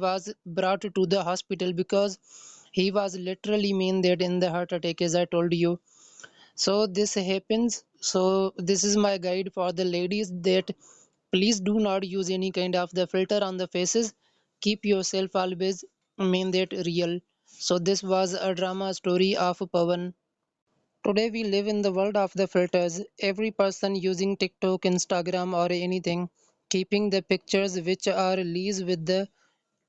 was brought to the hospital because he was literally mean that in the heart attack, as I told you. So this happens. So this is my guide for the ladies that please do not use any kind of the filter on the faces. Keep yourself always mean that real. So this was a drama story of Pavan. Today we live in the world of the filters. Every person using TikTok, Instagram or anything, keeping the pictures which are released with the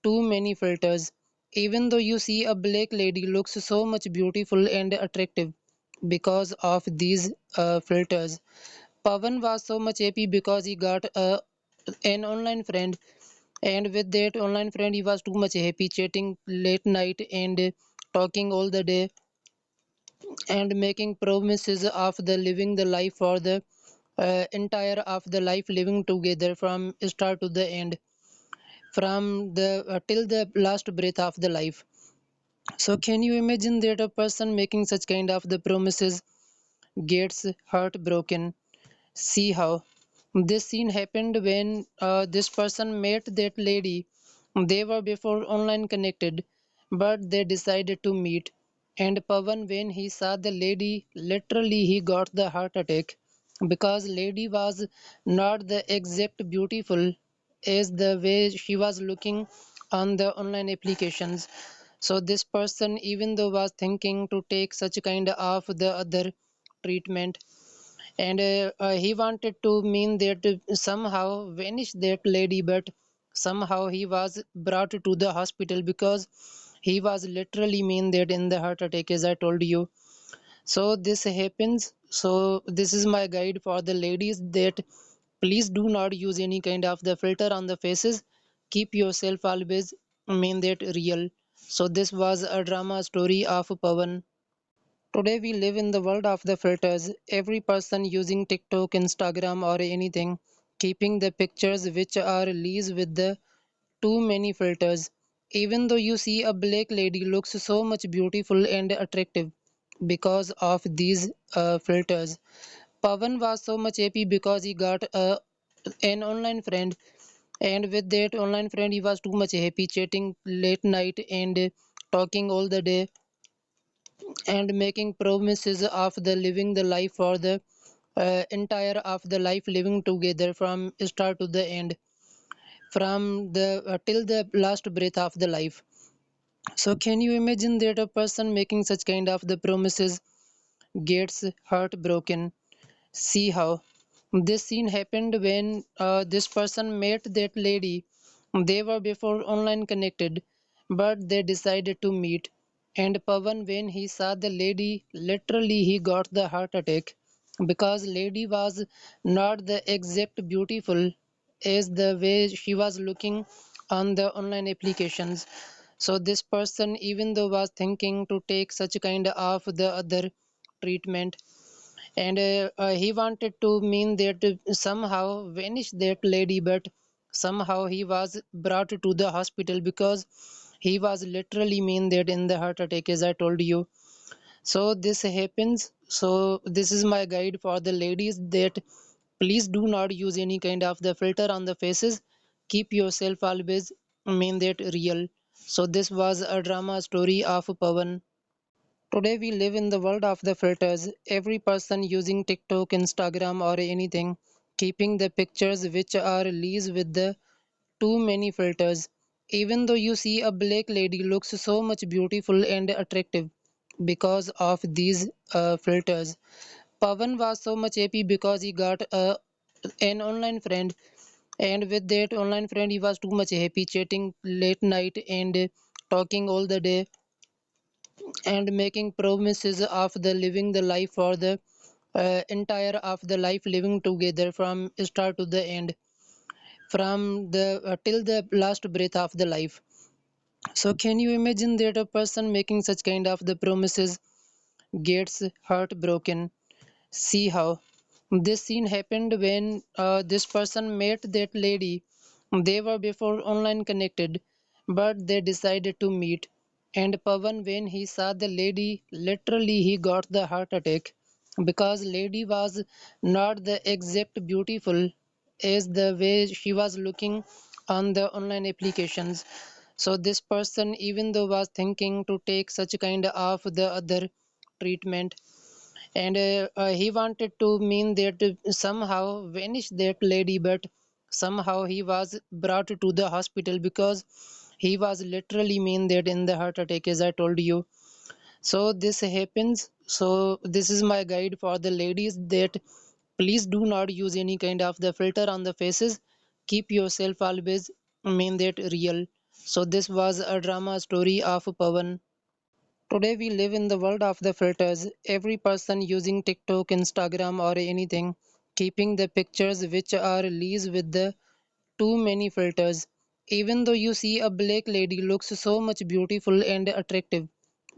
too many filters. Even though you see a black lady looks so much beautiful and attractive because of these filters. Pavan was so much happy because he got an online friend, and with that online friend he was too much happy chatting late night and talking all the day and making promises of the living the life for the entire of the life living together from start to the end, from the till the last breath of the life. So can you imagine that a person making such kind of the promises gets heartbroken? See how this scene happened when this person met that lady. They were before online connected, but they decided to meet. And Pavan, when he saw the lady, literally he got the heart attack because lady was not the exact beautiful as the way she was looking on the online applications. So this person, even though was thinking to take such kind of the other treatment, and he wanted to mean that somehow vanish that lady, but somehow he was brought to the hospital because he was literally mean that in the heart attack, as I told you. So this happens. So this is my guide for the ladies that please do not use any kind of the filter on the faces. Keep yourself always mean that real. So this was a drama story of Pavan. Today we live in the world of the filters. Every person using TikTok, Instagram or anything, keeping the pictures which are released with the too many filters. Even though you see a black lady looks so much beautiful and attractive because of these filters. Pavan was so much happy because he got an online friend, and with that online friend he was too much happy chatting late night and talking all the day and making promises of the living the life for the entire of the life living together from start to the end, from the till the last breath of the life. So can you imagine that a person making such kind of the promises gets heartbroken? See how this scene happened when this person met that lady. They were before online connected, but they decided to meet. And Pavan, when he saw the lady, literally he got the heart attack because lady was not the exact beautiful as the way she was looking on the online applications. So this person, even though was thinking to take such kind of the other treatment, and he wanted to mean that somehow vanish that lady, but somehow he was brought to the hospital because he was literally mean that in the heart attack, as I told you. So this happens. So this is my guide for the ladies that please do not use any kind of the filter on the faces. Keep yourself always mean that real. So this was a drama story of Pavan. Today we live in the world of the filters. Every person using TikTok, Instagram or anything, keeping the pictures which are released with the too many filters. Even though you see a black lady looks so much beautiful and attractive because of these filters. Pavan was so much happy because he got an online friend, and with that online friend he was too much happy chatting late night and talking all the day and making promises of the living the life for the entire of the life living together from start to the end, from the till the last breath of the life. So can you imagine that a person making such kind of the promises gets heartbroken? See how this scene happened when this person met that lady. They were before online connected, but they decided to meet. And Pavan, when he saw the lady, literally he got the heart attack because lady was not the exact beautiful as the way she was looking on the online applications. So this person, even though was thinking to take such kind of the other treatment, and he wanted to mean that somehow vanish that lady, but somehow he was brought to the hospital because he was literally mean that in the heart attack, as I told you. So this happens. So this is my guide for the ladies that please do not use any kind of the filter on the faces. Keep yourself always mean that real. So this was a drama story of Pavan. Today we live in the world of the filters. Every person using TikTok, Instagram or anything, keeping the pictures which are released with the too many filters. Even though you see a black lady looks so much beautiful and attractive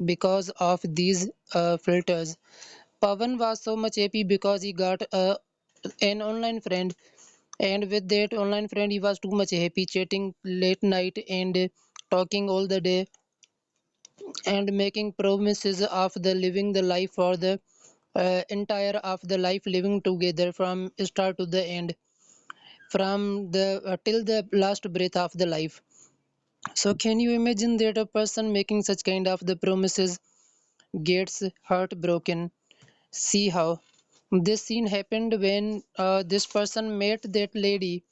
because of these filters. Pavan was so much happy because he got an online friend, and with that online friend he was too much happy, chatting late night and talking all the day and making promises of the living the life for the entire of the life living together from start to the end, from the till the last breath of the life. So can you imagine that a person making such kind of the promises gets heartbroken? See how this scene happened when this person met that lady.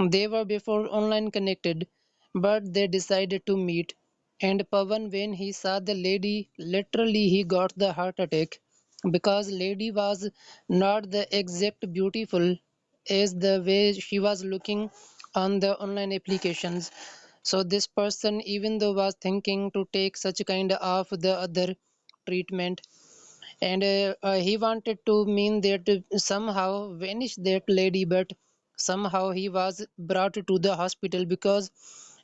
They were before online connected, but they decided to meet. And Pavan, when he saw the lady, literally he got the heart attack because lady was not the exact beautiful as the way she was looking on the online applications. So this person, even though was thinking to take such kind of the other treatment, and he wanted to mean that somehow vanish that lady, but somehow he was brought to the hospital because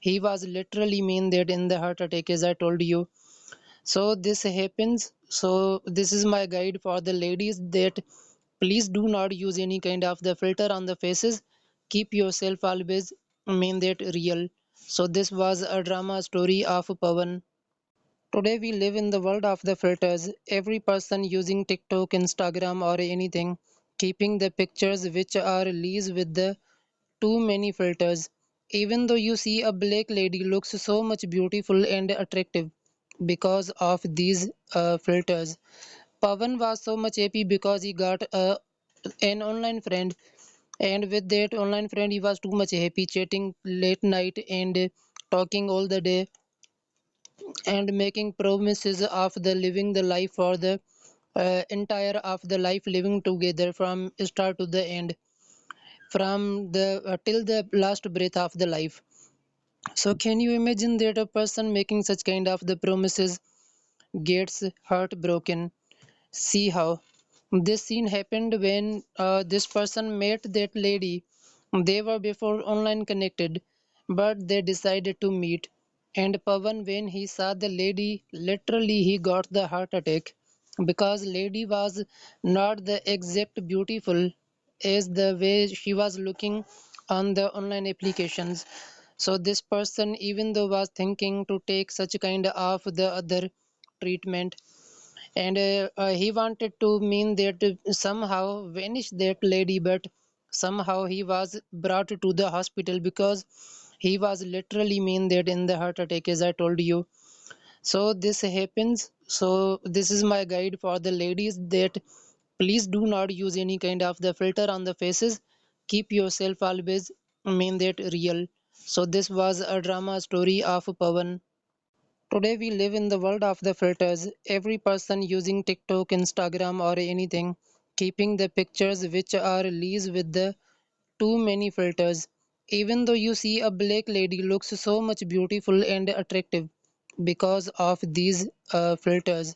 he was literally mean that in the heart attack, as I told you. So this happens. So this is my guide for the ladies that please do not use any kind of the filter on the faces. Keep yourself always mean that real. So this was a drama story of Pavan. Today we live in the world of the filters. Every person using TikTok, Instagram or anything, keeping the pictures which are released with the too many filters. Even though you see a black lady looks so much beautiful and attractive because of these filters. Pavan was so much happy because he got an online friend, and with that online friend he was too much happy, chatting late night and talking all the day and making promises of the living the life for the entire of the life living together from start to the end, from the till the last breath of the life. So can you imagine that a person making such kind of the promises gets heartbroken? See how this scene happened when this person met that lady. They were before online connected, but they decided to meet. And Pavan, when he saw the lady, literally he got the heart attack because lady was not the exact beautiful as the way she was looking on the online applications. So this person, even though was thinking to take such kind of the other treatment, and he wanted to mean that somehow vanish that lady, but somehow he was brought to the hospital because he was literally mean that in the heart attack, as I told you. So this happens. So this is my guide for the ladies that please do not use any kind of the filter on the faces. Keep yourself always mean that real. So this was a drama story of Pavan. Today we live in the world of the filters. Every person using TikTok, Instagram or anything, keeping the pictures which are released with the too many filters. Even though you see a black lady looks so much beautiful and attractive because of these filters.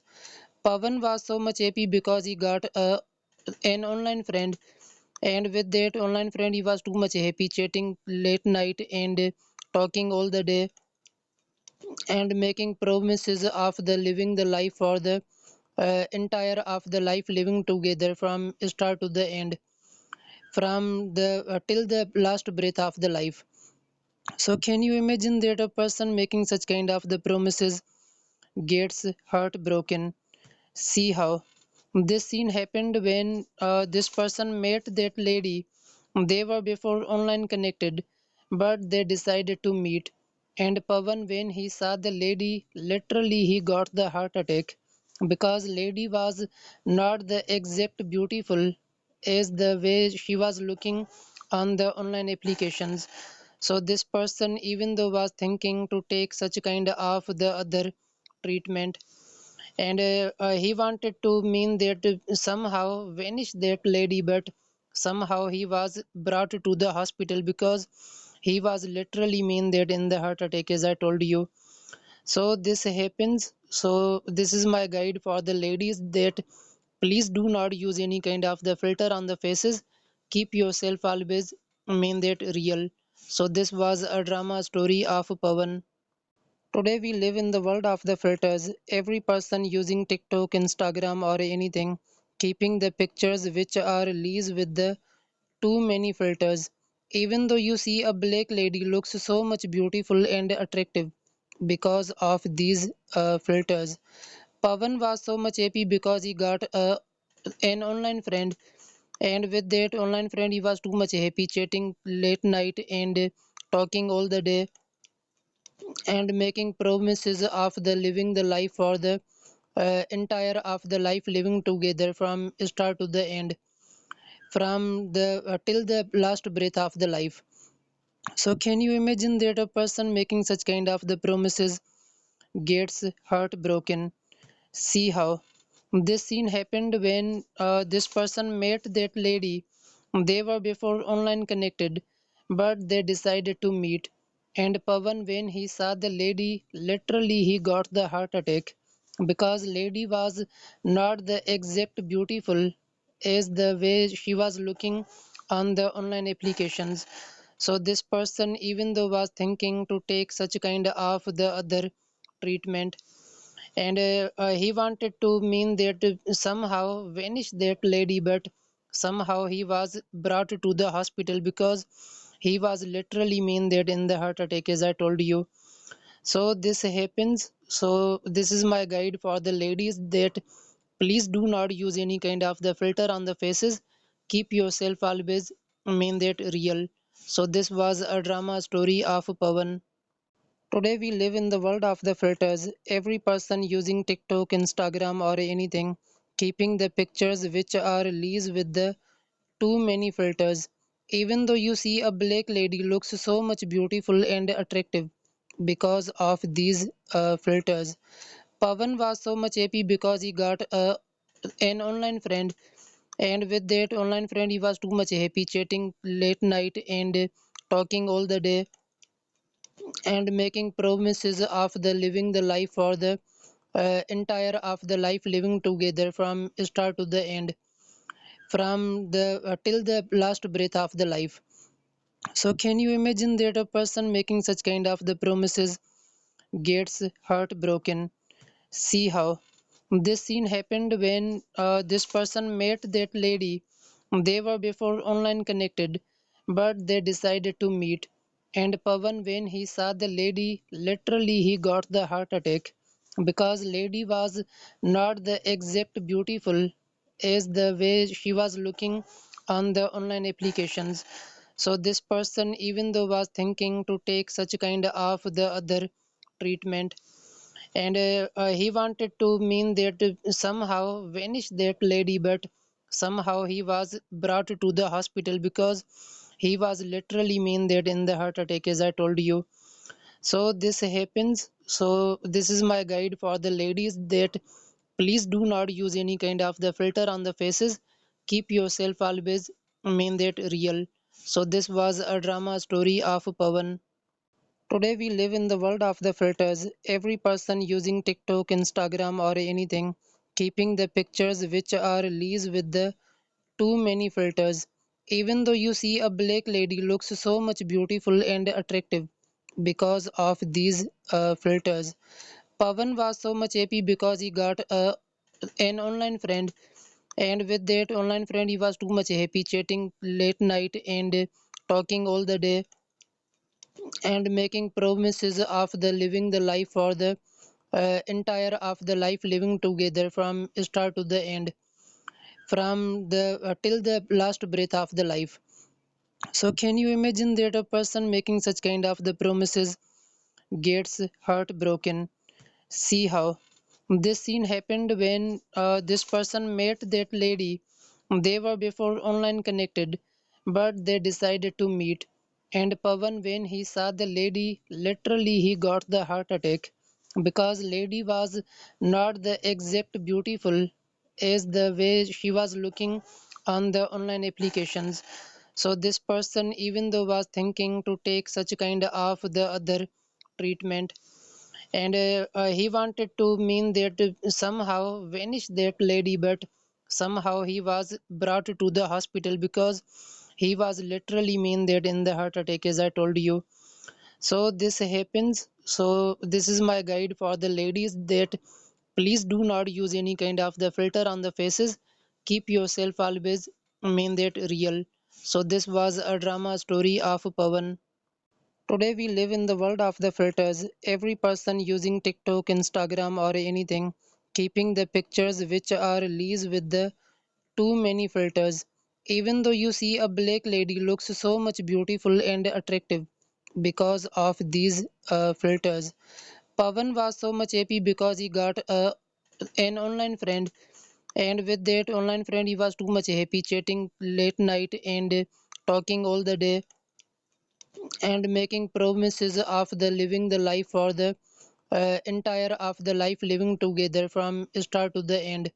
Pavan was so much happy because he got an online friend, and with that online friend he was too much happy, chatting late night and talking all the day and making promises of the living the life for the entire of the life living together from start to the end, from the till the last breath of the life. So can you imagine that a person making such kind of the promises gets heartbroken? See how this scene happened when this person met that lady. They were before online connected, but they decided to meet. And Pavan, when he saw the lady, literally he got the heart attack because lady was not the exact beautiful as the way she was looking on the online applications. So this person, even though was thinking to take such kind of the other treatment, and he wanted to mean that somehow vanish that lady, but somehow he was brought to the hospital because he was literally mean that in the heart attack, as I told you. So this happens. So this is my guide for the ladies, that please do not use any kind of the filter on the faces. Keep yourself always mean that real. So this was a drama story of Pavan. Today we live in the world of the filters. Every person using TikTok, Instagram, or anything, keeping the pictures which are released with the too many filters. Even though you see a black lady looks so much beautiful and attractive because of these filters. Pavan was so much happy because he got an online friend, and with that online friend he was too much happy, chatting late night and talking all the day and making promises of the living the life for the entire of the life, living together from start to the end, from the till the last breath of the life. So can you imagine that a person making such kind of the promises gets heartbroken? See how this scene happened when this person met that lady. They were before online connected, but they decided to meet. And Pavan, when he saw the lady, literally he got the heart attack because lady was not the exact beautiful as the way she was looking on the online applications. So this person, even though was thinking to take such kind of the other treatment, and he wanted to mean that somehow vanish that lady, but somehow he was brought to the hospital because he was literally mean that in the heart attack, as I told you. So this happens. So this is my guide for the ladies, that please do not use any kind of the filter on the faces. Keep yourself always mean that real. So this was a drama story of Pavan. Today we live in the world of the filters. Every person using TikTok, Instagram, or anything, keeping the pictures which are released with the too many filters. Even though you see a black lady looks so much beautiful and attractive because of these filters. Pavan was so much happy because he got an online friend, and with that online friend he was too much happy, chatting late night and talking all the day and making promises of the living the life for the entire of the life, living together from start to the end, from the till the last breath of the life. So can you imagine that a person making such kind of the promises gets heartbroken? See how this scene happened when this person met that lady. They were before online connected, but they decided to meet. And Pavan, when he saw the lady, literally he got the heart attack because lady was not the exact beautiful as the way she was looking on the online applications. So this person, even though was thinking to take such kind of the other treatment, and he wanted to mean that somehow vanish that lady, but somehow he was brought to the hospital because he was literally mean that in the heart attack, as I told you. So this happens. So this is my guide for the ladies, that please do not use any kind of the filter on the faces. Keep yourself always mean that real. So this was a drama story of Pavan. Today we live in the world of the filters. Every person using TikTok, Instagram, or anything, keeping the pictures which are released with the too many filters. Even though you see a black lady looks so much beautiful and attractive because of these filters. Pavan was so much happy because he got an online friend, and with that online friend he was too much happy, chatting late night and talking all the day and making promises of the living the life for the entire of the life, living together from start to the end, from the till the last breath of the life. So can you imagine that a person making such kind of the promises gets heartbroken. See how. This scene happened when this person met that lady. They were before online connected, but they decided to meet. And Pavan, when he saw the lady, literally he got the heart attack because lady was not the exact beautiful as the way she was looking on the online applications. So this person, even though was thinking to take such kind of the other treatment, and he wanted to mean that somehow vanish that lady, but somehow he was brought to the hospital because he was literally mean that in the heart attack, as I told you. So this happens. So this is my guide for the ladies that please do not use any kind of the filter on the faces. Keep yourself always mean that real. So this was a drama story of Pavan. Today we live in the world of the filters. Every person using TikTok, Instagram or anything, keeping the pictures which are released with the too many filters. Even though you see a black lady looks so much beautiful and attractive because of these filters. Pavan was so much happy because he got an online friend, and with that online friend he was too much happy chatting late night and talking all the day and making promises of the living the life for the entire of the life living together from start to the end,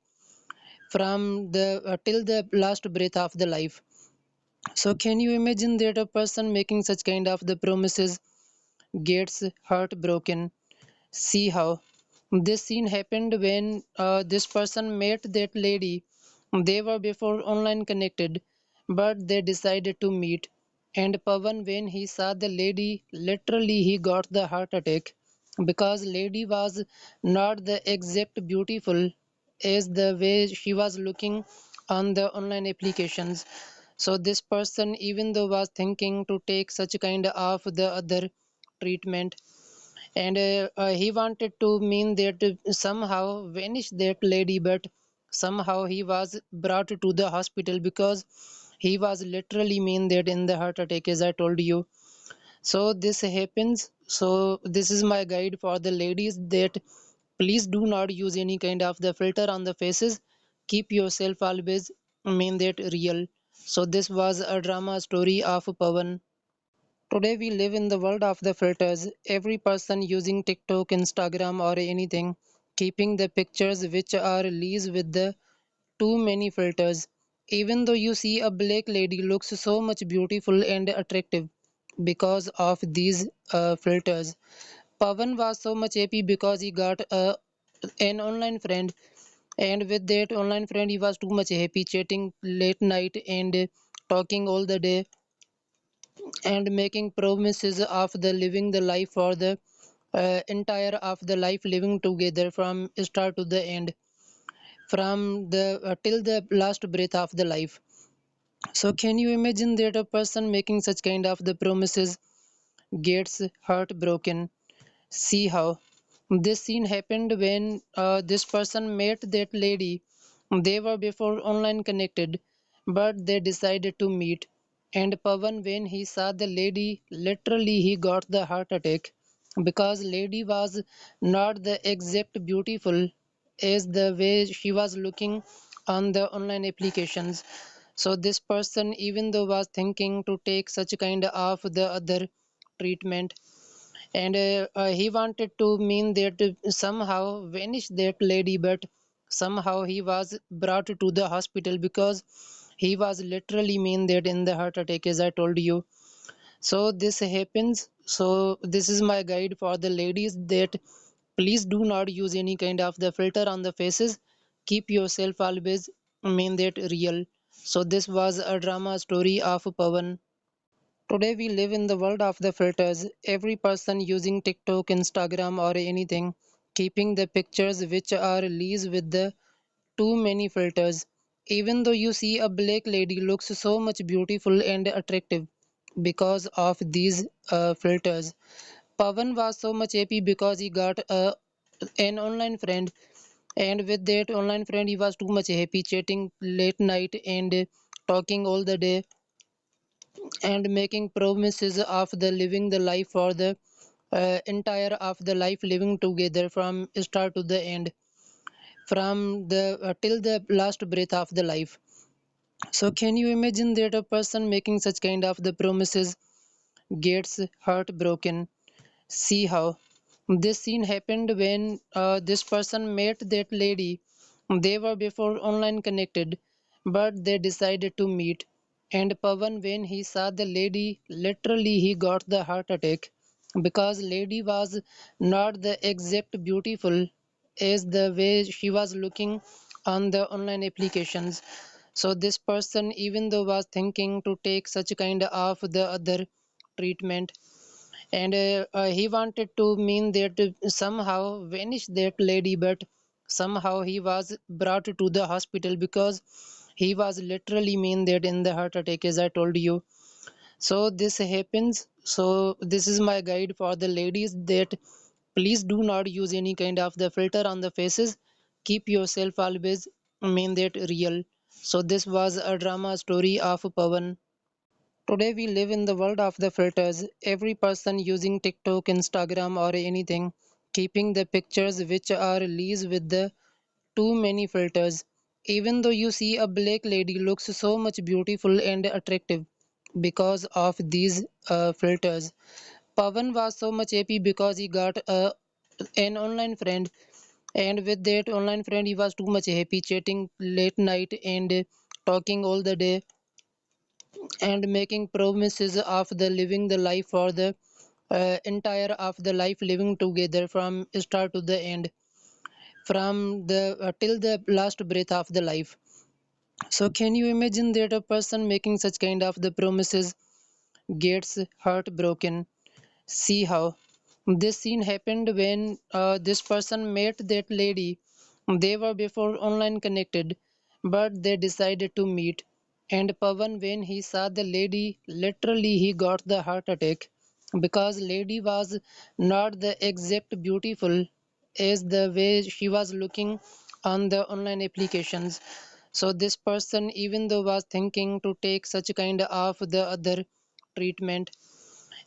from the till the last breath of the life. So can you imagine that a person making such kind of the promises gets heartbroken? See how. This scene happened when this person met that lady. They were before online connected, but they decided to meet. And Pavan, when he saw the lady, literally he got the heart attack because lady was not the exact beautiful as the way she was looking on the online applications. So this person, even though was thinking to take such kind of the other treatment, and he wanted to mean that somehow vanish that lady, but somehow he was brought to the hospital because he was literally mean that in the heart attack, as I told you. So this happens. So this is my guide for the ladies that please do not use any kind of the filter on the faces. Keep yourself always mean that real. So this was a drama story of Pavan. Today we live in the world of the filters. Every person using TikTok, Instagram or anything, keeping the pictures which are released with the too many filters. Even though you see a black lady looks so much beautiful and attractive because of these filters. Pavan was so much happy because he got an online friend, and with that online friend he was too much happy chatting late night and talking all the day and making promises of the living the life for the entire of the life living together from start to the end, from the till the last breath of the life. So can you imagine that a person making such kind of the promises gets heartbroken? See how. This scene happened when this person met that lady. They were before online connected, but they decided to meet. And Pavan, when he saw the lady, literally he got the heart attack because lady was not the exact beautiful as the way she was looking on the online applications. So this person, even though was thinking to take such kind of the other treatment, and he wanted to mean that somehow vanish that lady, but somehow he was brought to the hospital because he was literally mean that in the heart attack, as I told you. So this happens. So this is my guide for the ladies that please do not use any kind of the filter on the faces. Keep yourself always mean that real. So this was a drama story of Pavan. Today we live in the world of the filters. Every person using TikTok, Instagram or anything, keeping the pictures which are released with the too many filters. Even though you see a black lady looks so much beautiful and attractive because of these filters. Pavan was so much happy because he got an online friend, and with that online friend he was too much happy chatting late night and talking all the day and making promises of the living the life for the entire of the life living together from start to the end, from the till the last breath of the life. So can you imagine that a person making such kind of the promises gets heartbroken? See how this scene happened when this person met that lady. They were before online connected, but they decided to meet. And Pavan, when he saw the lady, literally he got the heart attack because lady was not the exact beautiful as the way she was looking on the online applications. So this person, even though was thinking to take such kind of the other treatment, and he wanted to mean that somehow vanish that lady, but somehow he was brought to the hospital because he was literally mean that in the heart attack, as I told you. So this happens. So this is my guide for the ladies, that please do not use any kind of the filter on the faces. Keep yourself always mean that real. So this was a drama story of Pavan. Today we live in the world of the filters. Every person using TikTok, Instagram or anything, keeping the pictures which are released with the too many filters. Even though you see a black lady looks so much beautiful and attractive because of these filters. Pavan was so much happy because he got an online friend, and with that online friend he was too much happy, chatting late night and talking all the day and making promises of the living the life for the entire of the life living together from start to the end, from the till the last breath of the life. So can you imagine that a person making such kind of the promises gets heartbroken? See how this scene happened when this person met that lady. They were before online connected, but they decided to meet. And Pavan, when he saw the lady, literally he got the heart attack because lady was not the exact beautiful as the way she was looking on the online applications. So this person, even though was thinking to take such kind of the other treatment,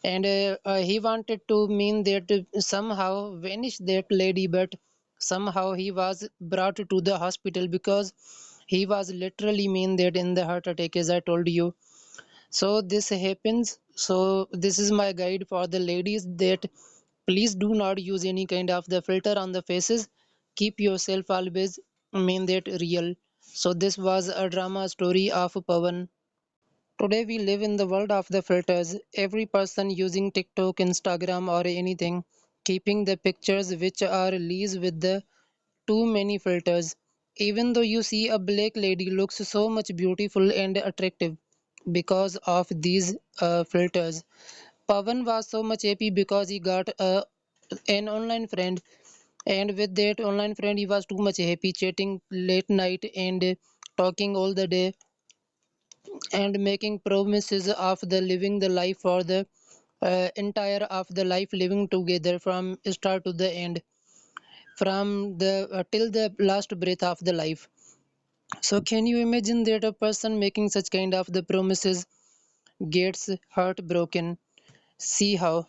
and he wanted to mean that somehow vanish that lady, but somehow he was brought to the hospital because he was literally mean that in the heart attack, as I told you. So this happens. So this is my guide for the ladies, that please do not use any kind of the filter on the faces. Keep yourself always mean that real. So this was a drama story of Pavan. Today we live in the world of the filters. Every person using TikTok, Instagram or anything, keeping the pictures which are released with the too many filters. Even though you see a black lady looks so much beautiful and attractive because of these filters. Pavan was so much happy because he got an online friend, and with that online friend he was too much happy, chatting late night and talking all the day and making promises of the living the life for the entire of the life living together from start to the end, from the till the last breath of the life. So can you imagine that a person making such kind of the promises gets heartbroken? See how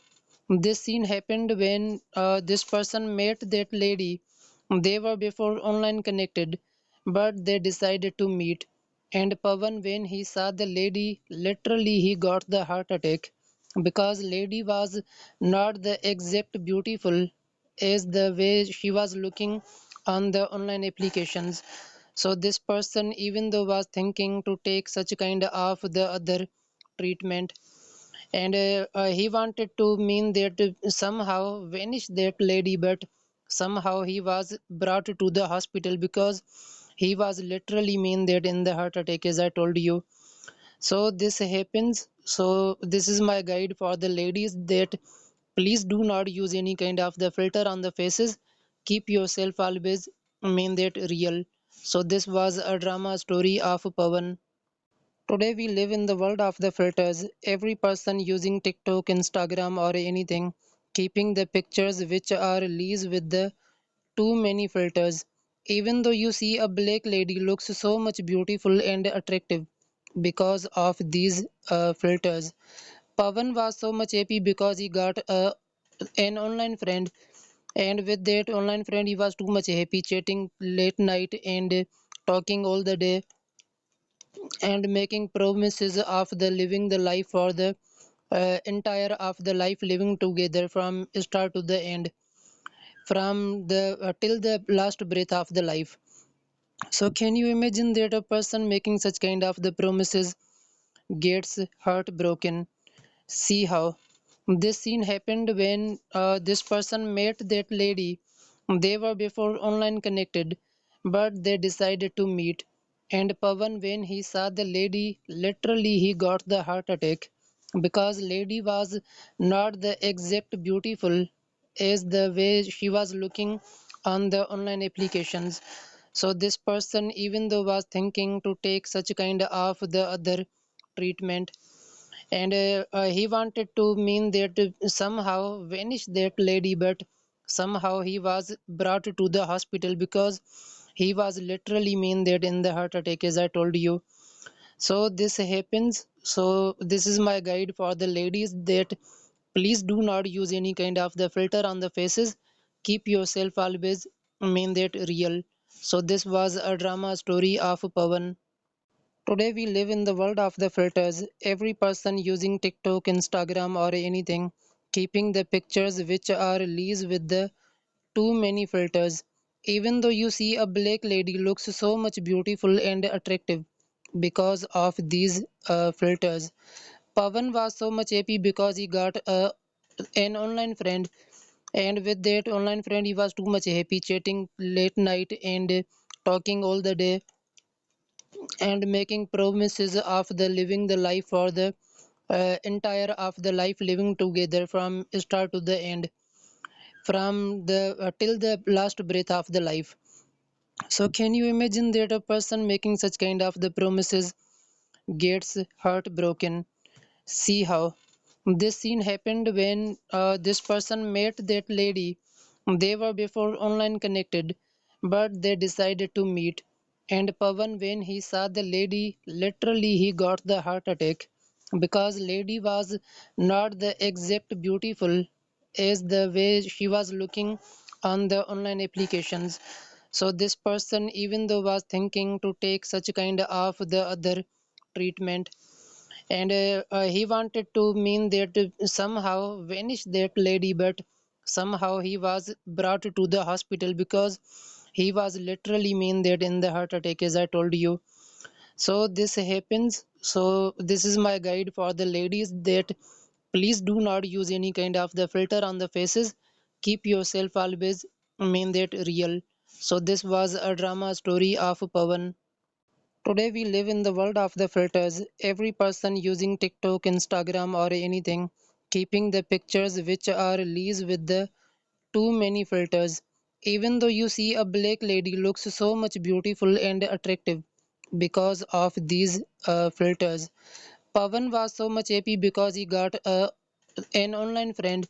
this scene happened when this person met that lady. They were before online connected, but they decided to meet. And Pavan, when he saw the lady, literally he got the heart attack because lady was not the exact beautiful as the way she was looking on the online applications. So this person, even though was thinking to take such kind of the other treatment, and he wanted to mean that somehow vanish that lady, but somehow he was brought to the hospital because he was literally mean that in the heart attack, as I told you. So this happens. So this is my guide for the ladies, that please do not use any kind of the filter on the faces. Keep yourself always mean that real. So this was a drama story of Pavan. Today we live in the world of the filters. Every person using TikTok, Instagram or anything, keeping the pictures which are released with the too many filters. Even though you see a black lady looks so much beautiful and attractive because of these filters. Pavan was so much happy because he got an online friend, and with that online friend he was too much happy, chatting late night and talking all the day and making promises of the living the life for the entire of the life living together from start to the end, from the till the last breath of the life. So can you imagine that a person making such kind of the promises gets heartbroken? See how this scene happened when this person met that lady. They were before online connected, but they decided to meet. And Pavan, when he saw the lady, literally he got the heart attack because lady was not the exact beautiful as the way she was looking on the online applications. So this person, even though was thinking to take such kind of the other treatment, and he wanted to mean that somehow vanish that lady, but somehow he was brought to the hospital because he was literally mean that in the heart attack, as I told you. So this happens. So this is my guide for the ladies that please do not use any kind of the filter on the faces. Keep yourself always mean that real. So this was a drama story of Pavan. Today we live in the world of the filters. Every person using TikTok, Instagram, or anything, keeping the pictures which are released with the too many filters. Even though you see a black lady looks so much beautiful and attractive because of these filters. Pavan was so much happy because he got an online friend, and with that online friend he was too much happy, chatting late night and talking all the day and making promises of the living the life for the entire of the life living together from start to the end, from the till the last breath of the life. So can you imagine that a person making such kind of the promises gets heartbroken? See how this scene happened when this person met that lady. They were before online connected, but they decided to meet. And Pavan, when he saw the lady, literally he got the heart attack because lady was not the exact beautiful as the way she was looking on the online applications. So this person, even though was thinking to take such kind of the other treatment, and he wanted to mean that somehow vanish that lady, but somehow he was brought to the hospital because he was literally mean that in the heart attack, as I told you. So this happens. So this is my guide for the ladies that please do not use any kind of the filter on the faces. Keep yourself always mean that real. So this was a drama story of Pavan. Today we live in the world of the filters. Every person using TikTok, Instagram, or anything, keeping the pictures which are released with the too many filters. Even though you see a black lady looks so much beautiful and attractive because of these filters. Pavan was so much happy because he got an online friend,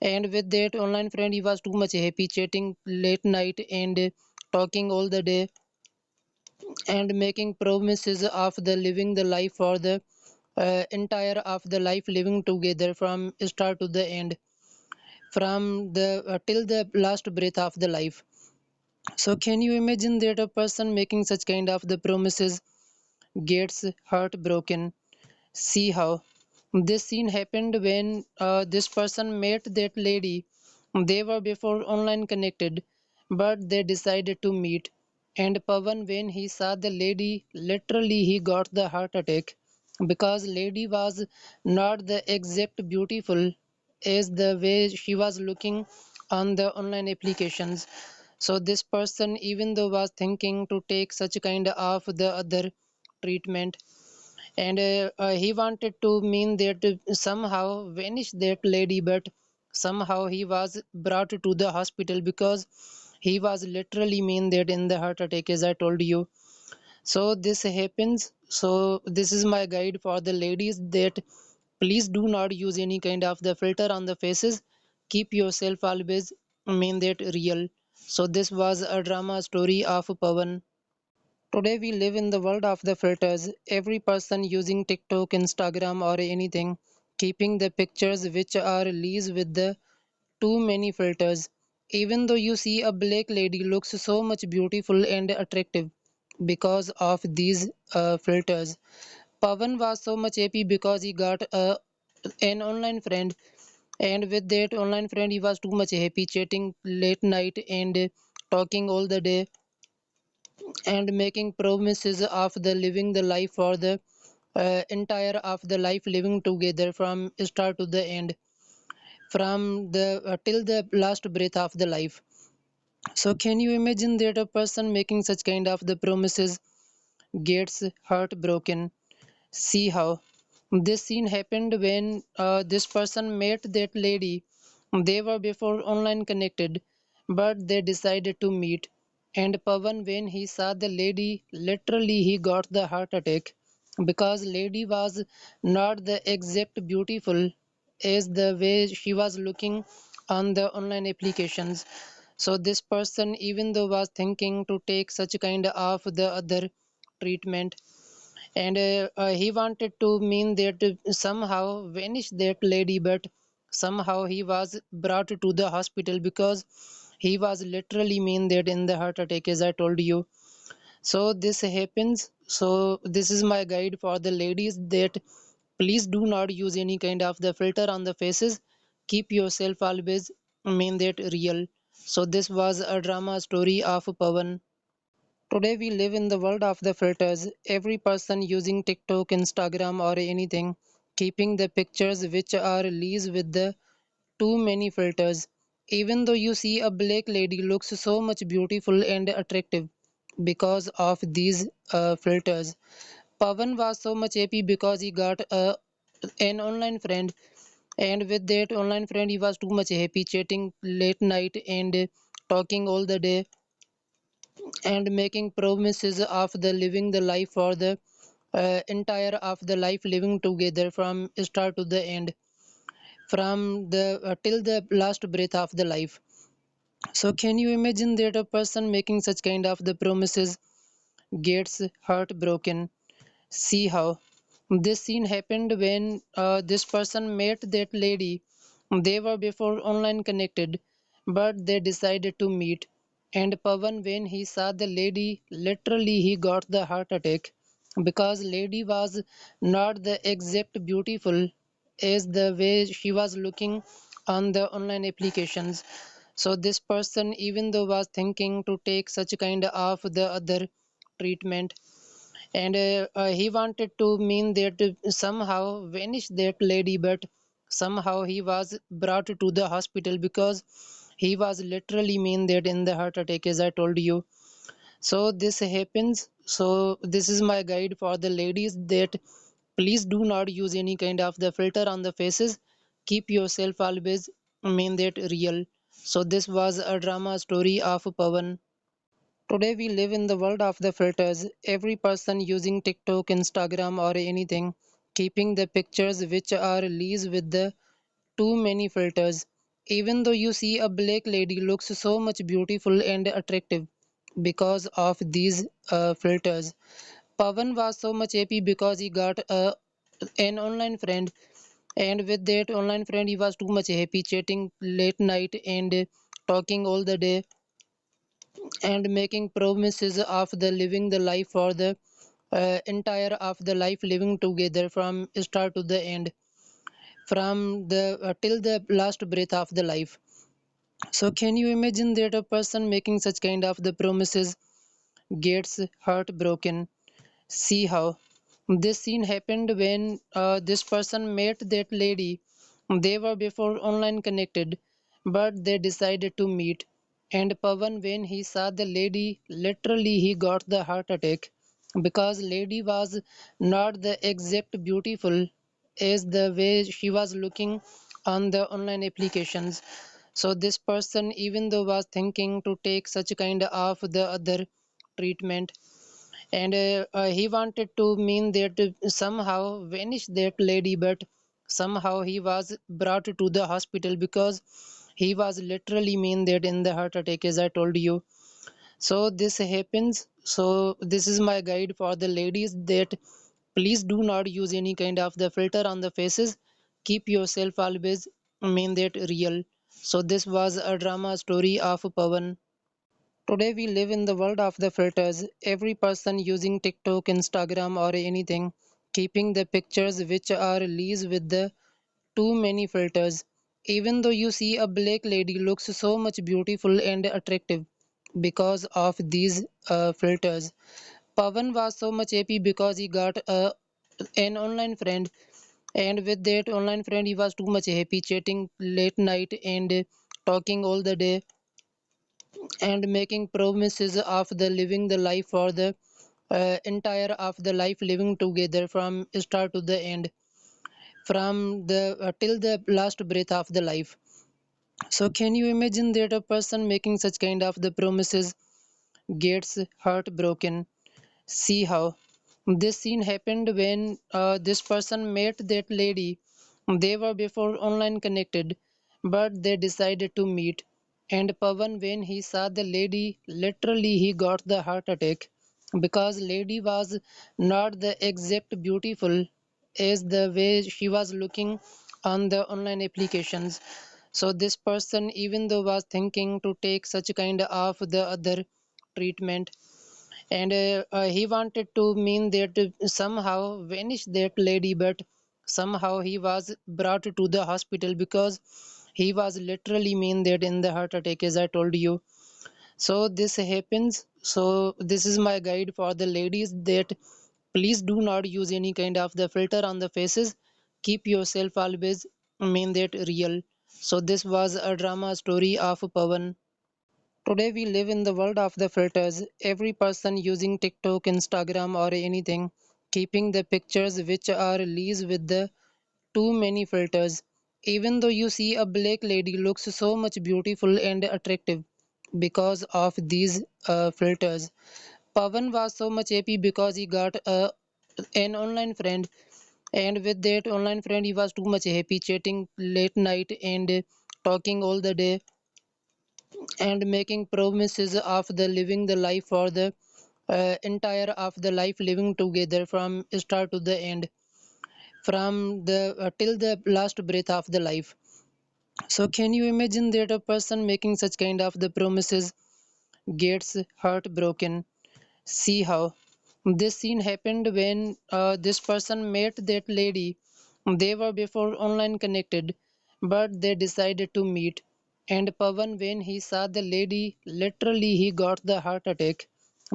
and with that online friend he was too much happy, chatting late night and talking all the day and making promises of the living the life for the entire of the life living together from start to the end, from the till the last breath of the life. So can you imagine that a person making such kind of the promises gets heartbroken? See how this scene happened when this person met that lady. They were before online connected, but they decided to meet. And Pavan, when he saw the lady, literally he got the heart attack because lady was not the exact beautiful as the way she was looking on the online applications. So this person, even though was thinking to take such kind of the other treatment, and he wanted to mean that somehow vanish that lady, but somehow he was brought to the hospital because he was literally mean that in the heart attack, as I told you. So this happens. So this is my guide for the ladies that please do not use any kind of the filter on the faces. Keep yourself always mean that real. So this was a drama story of Pavan. Today we live in the world of the filters. Every person using TikTok, Instagram, or anything, keeping the pictures which are released with the too many filters. Even though you see a black lady looks so much beautiful and attractive because of these filters. Pavan was so much happy because he got an online friend, and with that online friend he was too much happy, chatting late night and talking all the day and making promises of the living the life for the entire of the life living together from start to the end, from the till the last breath of the life. So can you imagine that a person making such kind of the promises gets heartbroken? See how this scene happened when this person met that lady. They were before online connected, but they decided to meet. And Pavan, when he saw the lady, literally he got the heart attack because lady was not the exact beautiful as the way she was looking on the online applications. So this person, even though was thinking to take such kind of the other treatment, and he wanted to mean that somehow vanish that lady, but somehow he was brought to the hospital because he was literally mean that in the heart attack, as I told you. So this happens. So this is my guide for the ladies, that please do not use any kind of the filter on the faces. Keep yourself always mean that real. So this was a drama story of Pavan. Today we live in the world of the filters. Every person using TikTok, Instagram or anything, keeping the pictures which are released with the too many filters. Even though you see a black lady looks so much beautiful and attractive because of these filters. Pavan was so much happy because he got an online friend, and with that online friend he was too much happy, chatting late night and talking all the day and making promises of the living the life for the entire of the life living together from start to the end, from the till the last breath of the life. So can you imagine that a person making such kind of the promises gets heartbroken? See how this scene happened when this person met that lady. They were before online connected, but they decided to meet. And Pavan, when he saw the lady, literally he got the heart attack because lady was not the exact beautiful as the way she was looking on the online applications. So this person, even though was thinking to take such kind of the other treatment, and he wanted to mean that somehow vanish that lady, but somehow he was brought to the hospital because he was literally mean that in the heart attack, as I told you. So this happens. So this is my guide for the ladies, that please do not use any kind of the filter on the faces. Keep yourself always mean that real. So this was a drama story of Pavan. Today we live in the world of the filters. Every person using TikTok, Instagram or anything, keeping the pictures which are released with the too many filters. Even though you see a black lady looks so much beautiful and attractive because of these filters. Pavan was so much happy because he got an online friend, and with that online friend he was too much happy, chatting late night and talking all the day and making promises of the living the life for the entire of the life living together from start to the end, from the till the last breath of the life. So can you imagine that a person making such kind of the promises gets heartbroken? See how this scene happened when this person met that lady. They were before online connected, but they decided to meet. And Pavan, when he saw the lady, literally he got the heart attack because lady was not the exact beautiful as the way she was looking on the online applications. So this person, even though was thinking to take such kind of the other treatment, and he wanted to mean that somehow vanish that lady, but somehow he was brought to the hospital because he was literally mean that in the heart attack, as I told you. So this happens. So this is my guide for the ladies, that please do not use any kind of the filter on the faces. Keep yourself always mean that real. So this was a drama story of Pavan. Today we live in the world of the filters. Every person using TikTok, Instagram or anything, keeping the pictures which are released with the too many filters. Even though you see a black lady looks so much beautiful and attractive because of these filters. Pavan was so much happy because he got an online friend, and with that online friend he was too much happy chatting late night and talking all the day and making promises of the living the life for the entire of the life living together from start to the end, from the till the last breath of the life. So can you imagine that a person making such kind of the promises gets heartbroken? See how this scene happened when this person met that lady. They were before online connected, but they decided to meet. And Pavan, when he saw the lady, literally he got the heart attack because lady was not the exact beautiful as the way she was looking on the online applications. So this person, even though was thinking to take such kind of the other treatment, and he wanted to mean that somehow vanish that lady, but somehow he was brought to the hospital because he was literally mean that in the heart attack, as I told you. So this happens. So this is my guide for the ladies that please do not use any kind of the filter on the faces. Keep yourself always mean that real. So this was a drama story of Pavan. Today we live in the world of the filters. Every person using TikTok, Instagram or anything, keeping the pictures which are released with the too many filters. Even though you see a black lady looks so much beautiful and attractive because of these filters. Pavan was so much happy because he got an online friend, and with that online friend he was too much happy chatting late night and talking all the day and making promises of the living the life for the entire of the life living together from start to the end, from the till the last breath of the life. So can you imagine that a person making such kind of the promises gets heartbroken? See how this scene happened when this person met that lady. They were before online connected, but they decided to meet. And Pavan, when he saw the lady, literally he got the heart attack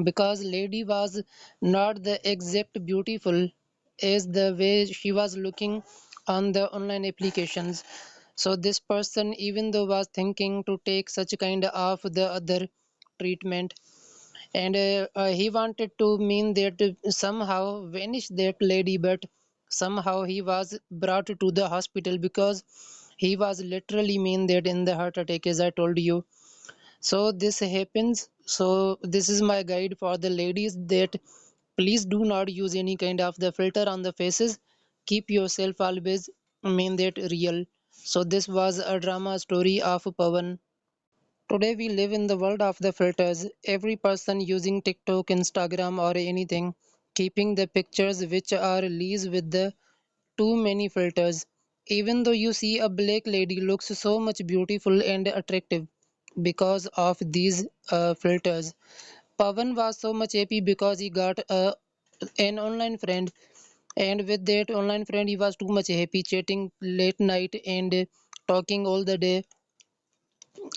because lady was not the exact beautiful as the way she was looking on the online applications. So this person, even though was thinking to take such kind of the other treatment, and he wanted to mean that somehow vanish that lady, but somehow he was brought to the hospital because he was literally mean that in the heart attack, as I told you. So this happens. So this is my guide for the ladies that please do not use any kind of the filter on the faces. Keep yourself always mean that real. So this was a drama story of Pavan. Today we live in the world of the filters. Every person using TikTok, Instagram or anything, keeping the pictures which are released with the too many filters. Even though you see a black lady looks so much beautiful and attractive because of these filters. Pavan was so much happy because he got an online friend, and with that online friend he was too much happy chatting late night and talking all the day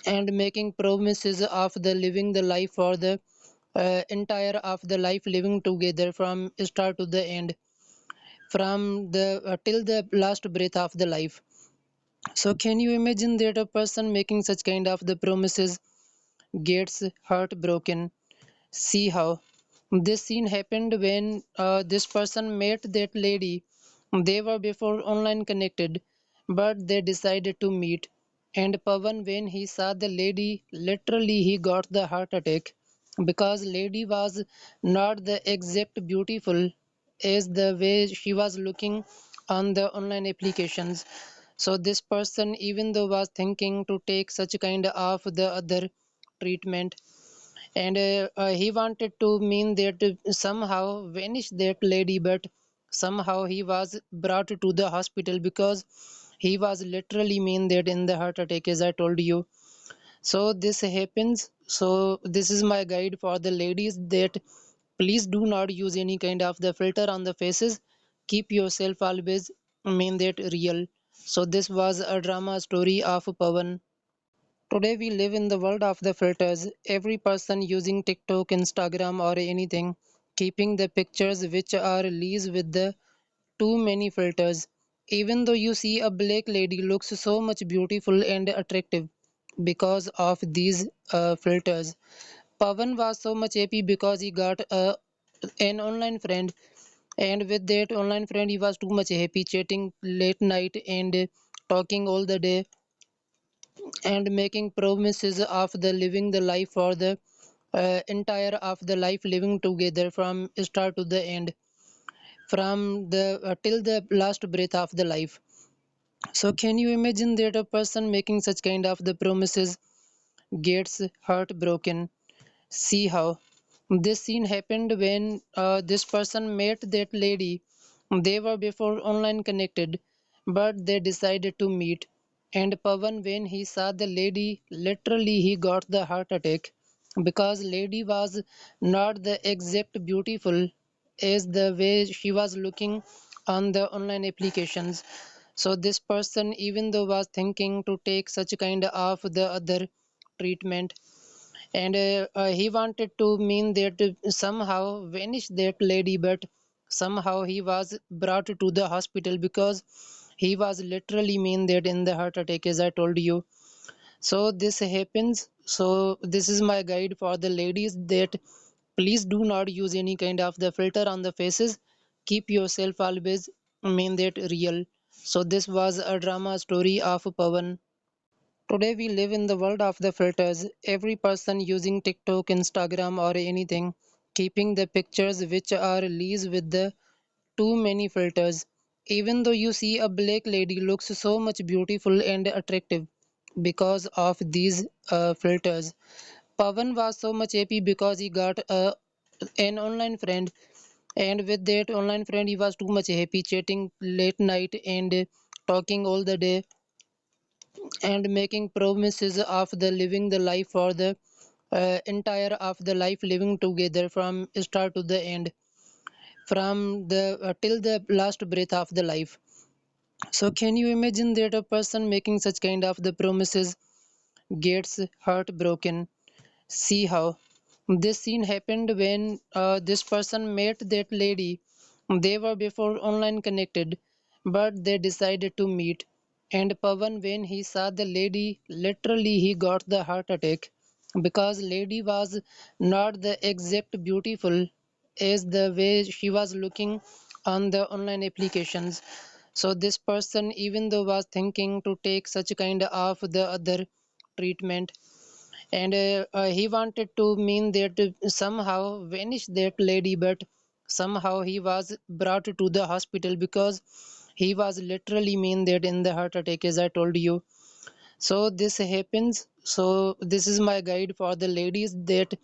and making promises of the living the life for the entire of the life living together from start to the end, from the till the last breath of the life. So can you imagine that a person making such kind of the promises gets heartbroken? See how this scene happened when this person met that lady. They were before online connected, but they decided to meet. And Pavan, when he saw the lady, literally he got the heart attack because lady was not the exact beautiful as the way she was looking on the online applications. So this person, even though was thinking to take such kind of the other treatment, and he wanted to mean that somehow vanish that lady, but somehow he was brought to the hospital because he was literally mean that in the heart attack, as I told you. So this happens. So this is my guide for the ladies that please do not use any kind of the filter on the faces. Keep yourself always mean that real. So this was a drama story of Pavan. Today we live in the world of the filters. Every person using TikTok, Instagram or anything, keeping the pictures which are released with the too many filters. Even though you see a black lady looks so much beautiful and attractive because of these filters. Pavan was so much happy because he got an online friend, and with that online friend he was too much happy chatting late night and talking all the day and making promises of the living the life for the entire of the life living together from start to the end, from the till the last breath of the life. So can you imagine that a person making such kind of the promises gets heartbroken? See how this scene happened when this person met that lady. They were before online connected, but they decided to meet. And Pavan, when he saw the lady, literally he got the heart attack because lady was not the exact beautiful as the way she was looking on the online applications. So this person, even though was thinking to take such kind of the other treatment, and he wanted to mean that somehow vanish that lady, but somehow he was brought to the hospital because he was literally mean that in the heart attack, as I told you. So this happens. So this is my guide for the ladies that please do not use any kind of the filter on the faces. Keep yourself always mean that real. So this was a drama story of Pavan. Today we live in the world of the filters. Every person using TikTok, Instagram or anything, keeping the pictures which are released with the too many filters. Even though you see a black lady looks so much beautiful and attractive because of these filters. Pavan was so much happy because he got an online friend, and with that online friend he was too much happy chatting late night and talking all the day and making promises of the living the life for the entire of the life living together from start to the end, from the till the last breath of the life. So can you imagine that a person making such kind of the promises gets heartbroken? See how this scene happened when this person met that lady. They were before online connected, but they decided to meet. And Pavan, when he saw the lady, literally he got the heart attack because lady was not the exact beautiful as the way she was looking on the online applications. So this person, even though was thinking to take such kind of the other treatment, and he wanted to mean that somehow vanish that lady, but somehow he was brought to the hospital because he was literally mean that in the heart attack, as I told you. So this happens. So this is my guide for the ladies that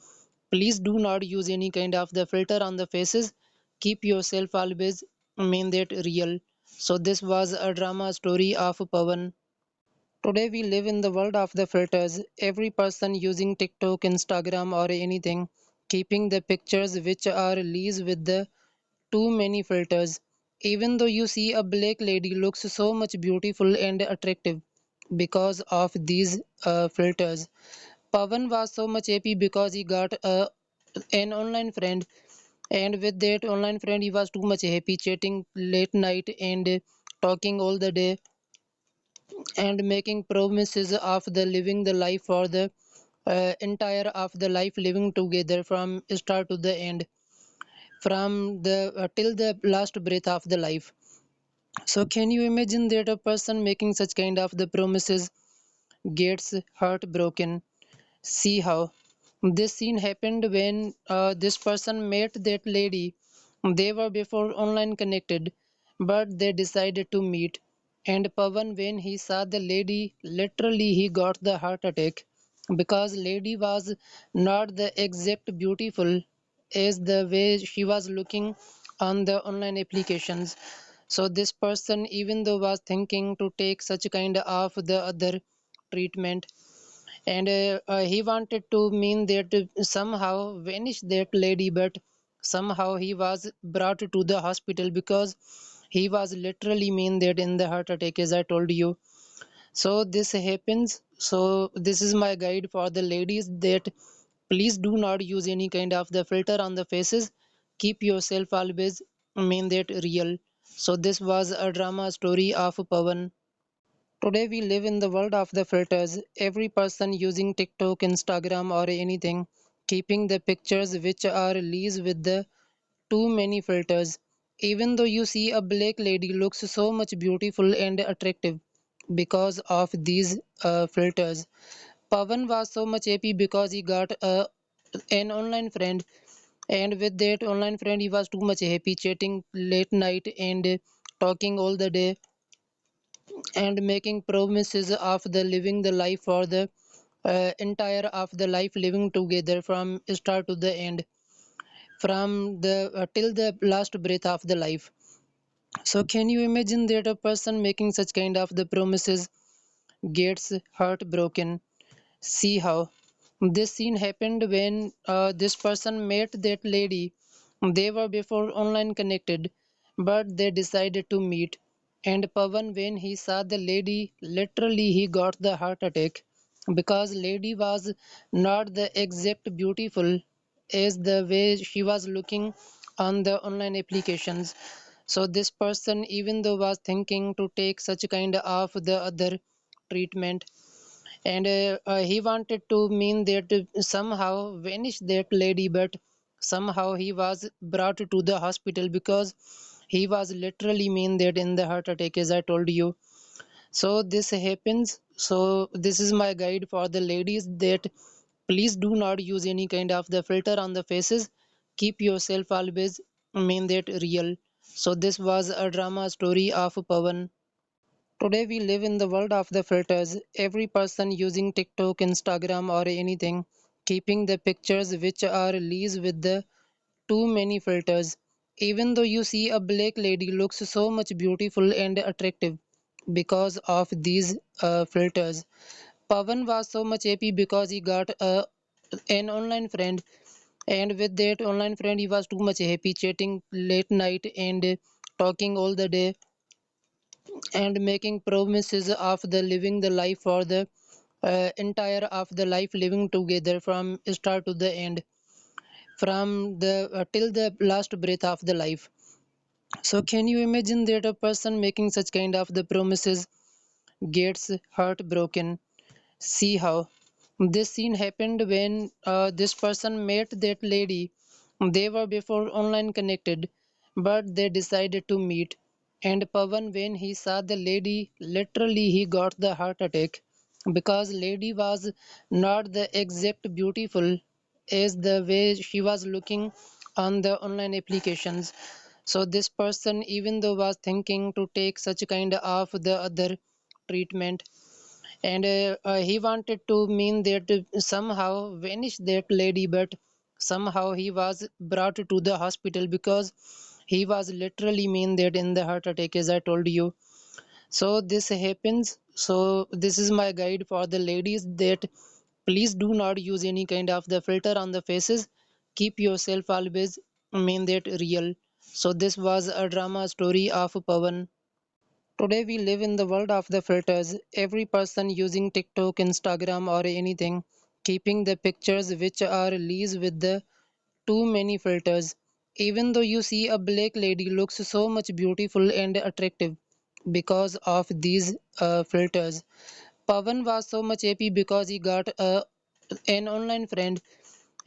please do not use any kind of the filter on the faces. Keep yourself always mean that real. So this was a drama story of Pavan. Today we live in the world of the filters. Every person using TikTok, Instagram or anything, keeping the pictures which are released with the too many filters. Even though you see a black lady looks so much beautiful and attractive because of these filters. Pavan was so much happy because he got an online friend, and with that online friend he was too much happy chatting late night and talking all the day and making promises of the living the life for the entire of the life living together from start to the end, from the till the last breath of the life. So can you imagine that a person making such kind of the promises gets heartbroken? See how this scene happened when this person met that lady. They were before online connected, but they decided to meet. And Pavan, when he saw the lady, literally he got the heart attack because lady was not the exact beautiful as the way she was looking on the online applications. So this person, even though was thinking to take such kind of the other treatment, and he wanted to mean that somehow vanish that lady, but somehow he was brought to the hospital because he was literally mean that in the heart attack, as I told you. So this happens. So this is my guide for the ladies that please do not use any kind of the filter on the faces. Keep yourself always mean that real. So this was a drama story of Pavan. Today we live in the world of the filters. Every person using TikTok, Instagram or anything, keeping the pictures which are released with the too many filters. Even though you see a black lady looks so much beautiful and attractive because of these filters. Pavan was so much happy because he got an online friend, and with that online friend he was too much happy, chatting late night and talking all the day and making promises of the living the life for the entire of the life living together from start to the end, from the till the last breath of the life. So can you imagine that a person making such kind of the promises gets heartbroken? See how this scene happened when this person met that lady. They were before online connected, but they decided to meet. And Pavan, when he saw the lady, literally he got the heart attack because lady was not the exact beautiful as the way she was looking on the online applications. So this person, even though was thinking to take such kind of the other treatment, and he wanted to mean that somehow vanish that lady, but somehow he was brought to the hospital because he was literally mean that in the heart attack, as I told you. So this happens. So this is my guide for the ladies that please do not use any kind of the filter on the faces. Keep yourself always mean that real. So this was a drama story of Pavan. Today we live in the world of the filters. Every person using TikTok, Instagram or anything, keeping the pictures which are released with the too many filters. Even though you see a black lady looks so much beautiful and attractive because of these filters. Pavan was so much happy because he got an online friend, and with that online friend he was too much happy, chatting late night and talking all the day and making promises of the living the life for the entire of the life living together from start to the end, from the till the last breath of the life. So can you imagine that a person making such kind of the promises gets heartbroken? See how this scene happened when this person met that lady. They were before online connected, but they decided to meet. And Pavan, when he saw the lady, literally he got the heart attack because lady was not the exact beautiful as the way she was looking on the online applications. So this person, even though was thinking to take such kind of the other treatment, and he wanted to mean that somehow vanish that lady, but somehow he was brought to the hospital because he was literally mean that in the heart attack, as I told you. So this happens. So this is my guide for the ladies that please do not use any kind of the filter on the faces. Keep yourself always mean that real. So this was a drama story of Pavan. Today we live in the world of the filters. Every person using TikTok, Instagram or anything, keeping the pictures which are released with the too many filters. Even though you see a black lady looks so much beautiful and attractive because of these filters. Pavan was so much happy because he got an online friend,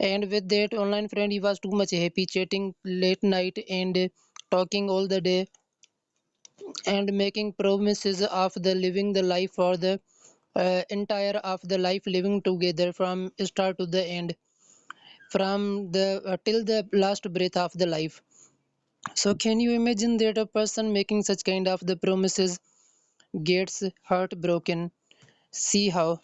and with that online friend he was too much happy, chatting late night and talking all the day and making promises of the living the life for the entire of the life living together from start to the end, from the till the last breath of the life. So can you imagine that a person making such kind of the promises gets heartbroken? See how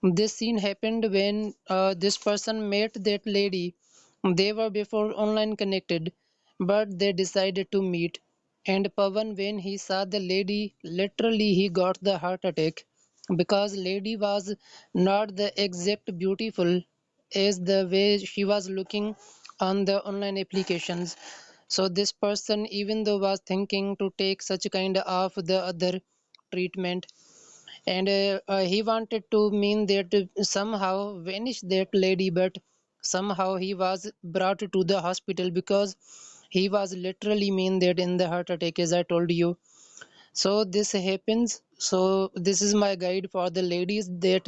this scene happened when this person met that lady. They were before online connected, but they decided to meet. And Pavan, when he saw the lady, literally he got the heart attack because lady was not the exact beautiful as the way she was looking on the online applications. So this person, even though was thinking to take such kind of the other treatment, and he wanted to mean that somehow vanish that lady, but somehow he was brought to the hospital because he was literally mean that in the heart attack, as I told you. So this happens. So this is my guide for the ladies that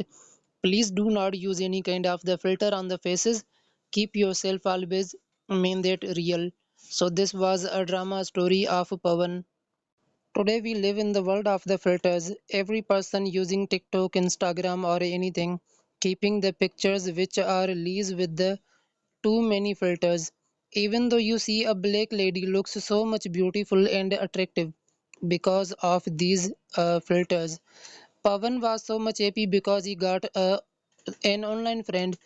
please do not use any kind of the filter on the faces. Keep yourself always mean that real. So this was a drama story of Pavan. Today we live in the world of the filters. Every person using TikTok, Instagram or anything, keeping the pictures which are released with the too many filters. Even though you see a black lady looks so much beautiful and attractive because of these filters. Pavan was so much happy because he got an online friend,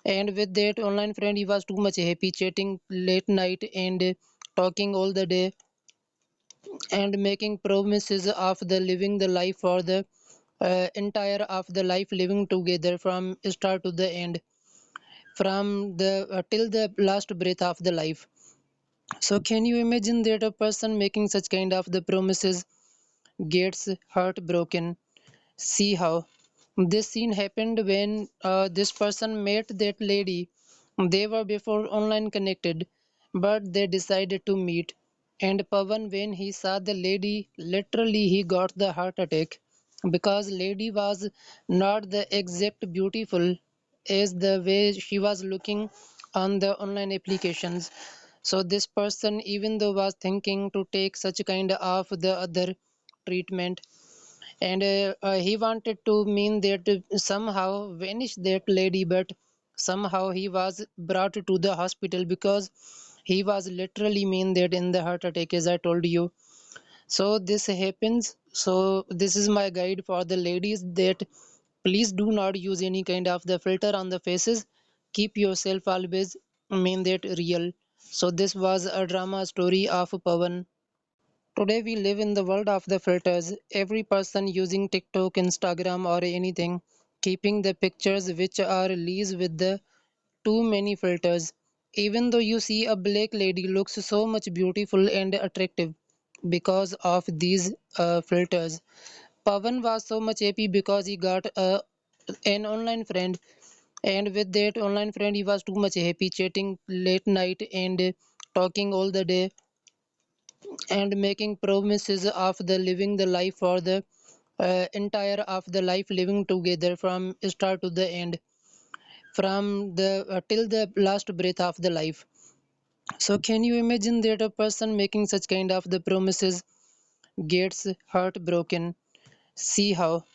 and with that online friend he was too much happy chatting late night and talking all the day and making promises of the living the life for the entire of the life living together from start to the end, from the till the last breath of the life. So can you imagine that a person making such kind of the promises gets heartbroken? See how this scene happened when this person met that lady. They were before online connected, but they decided to meet. And Pavan, when he saw the lady, literally he got the heart attack because lady was not the exact beautiful as the way she was looking on the online applications. So this person, even though was thinking to take such kind of the other treatment, and he wanted to mean that somehow vanish that lady, but somehow he was brought to the hospital because he was literally mean that in the heart attack, as I told you. So this happens. So this is my guide for the ladies that please do not use any kind of the filter on the faces. Keep yourself always mean that real. So this was a drama story of Pavan. Today we live in the world of the filters. Every person using TikTok, Instagram or anything, keeping the pictures which are released with the too many filters. Even though you see a black lady looks so much beautiful and attractive because of these filters. Pavan was so much happy because he got an online friend, and with that online friend he was too much happy chatting late night and talking all the day and making promises of the living the life for the entire of the life living together from start to the end, from the till the last breath of the life. So can you imagine that a person making such kind of the promises gets heartbroken? See how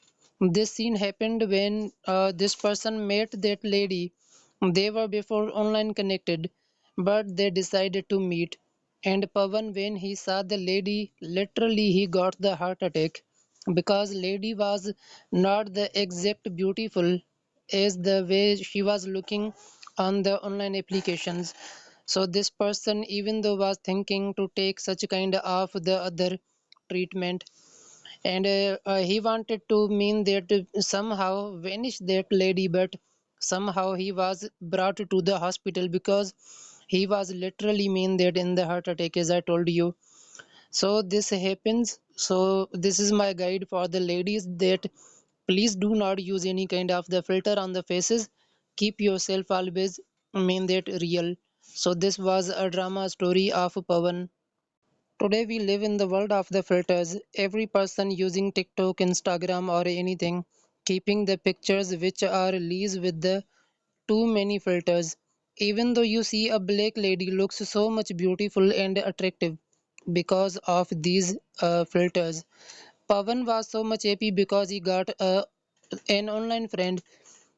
this scene happened when this person met that lady. They were before online connected, but they decided to meet. And Pavan, when he saw the lady, literally he got the heart attack because lady was not the exact beautiful as the way she was looking on the online applications. So this person, even though was thinking to take such kind of the other treatment, and he wanted to mean that somehow vanish that lady, but somehow he was brought to the hospital because he was literally mean that in the heart attack, as I told you. So this happens. So this is my guide for the ladies that please do not use any kind of the filter on the faces. Keep yourself always mean that real. So this was a drama story of Pavan. Today we live in the world of the filters. Every person using TikTok, Instagram or anything, keeping the pictures which are released with the too many filters. Even though you see a black lady looks so much beautiful and attractive because of these filters. Pavan was so much happy because he got an online friend,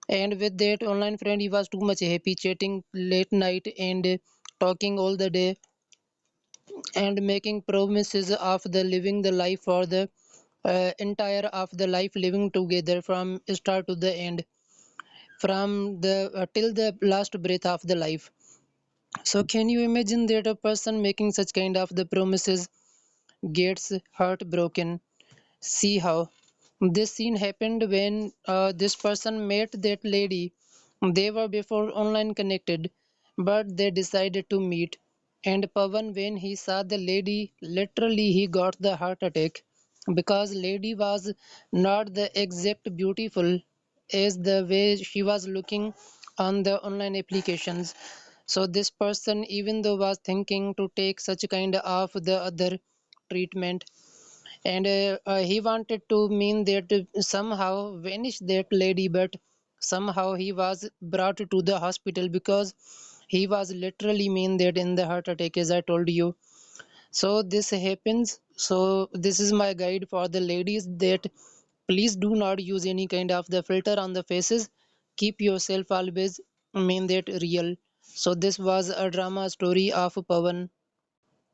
and with that online friend he was too much happy chatting late night and talking all the day and making promises of the living the life for the entire of the life living together from start to the end, from the till the last breath of the life. So can you imagine that a person making such kind of the promises gets heartbroken. See how this scene happened when this person met that lady. They were before online connected, but they decided to meet. And Pavan, when he saw the lady, literally he got the heart attack because lady was not the exact beautiful as the way she was looking on the online applications. So this person, even though was thinking to take such kind of the other treatment, and he wanted to mean that somehow vanish that lady, but somehow he was brought to the hospital because he was literally mean that in the heart attack, as I told you. So this happens. So this is my guide for the ladies that please do not use any kind of the filter on the faces. Keep yourself always mean that real. So this was a drama story of Pavan.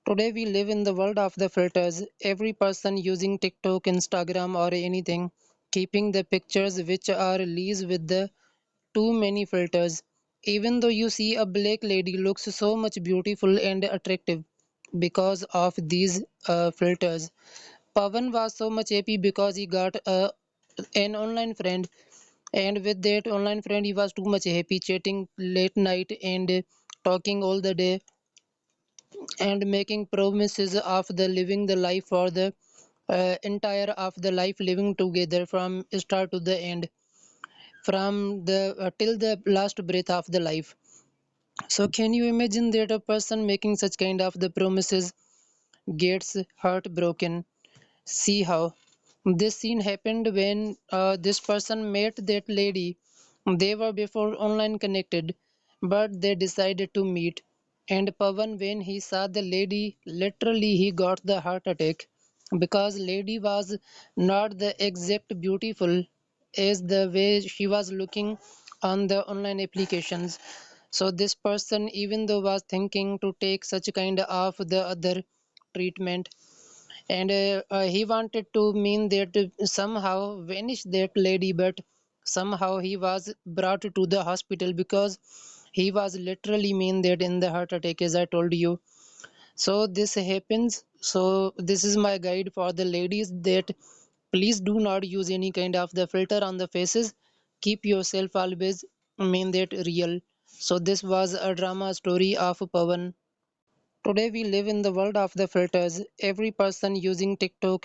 Today we live in the world of the filters. Every person using TikTok, Instagram or anything, keeping the pictures which are released with the too many filters. Even though you see a black lady looks so much beautiful and attractive because of these filters. Pavan was so much happy because he got an online friend, and with that online friend he was too much happy chatting late night and talking all the day and making promises of the living the life for the entire of the life living together from start to the end, from the till the last breath of the life. So can you imagine that a person making such kind of the promises gets heartbroken? See how this scene happened when this person met that lady. They were before online connected, but they decided to meet. And Pavan, when he saw the lady, literally he got the heart attack because lady was not the exact beautiful as the way she was looking on the online applications. So this person, even though was thinking to take such kind of the other treatment, and he wanted to mean that somehow vanish that lady, but somehow he was brought to the hospital because he was literally mean that in the heart attack, as I told you. So this happens. So this is my guide for the ladies that please do not use any kind of the filter on the faces. Keep yourself always mean that real. So this was a drama story of Pavan. Today we live in the world of the filters. Every person using TikTok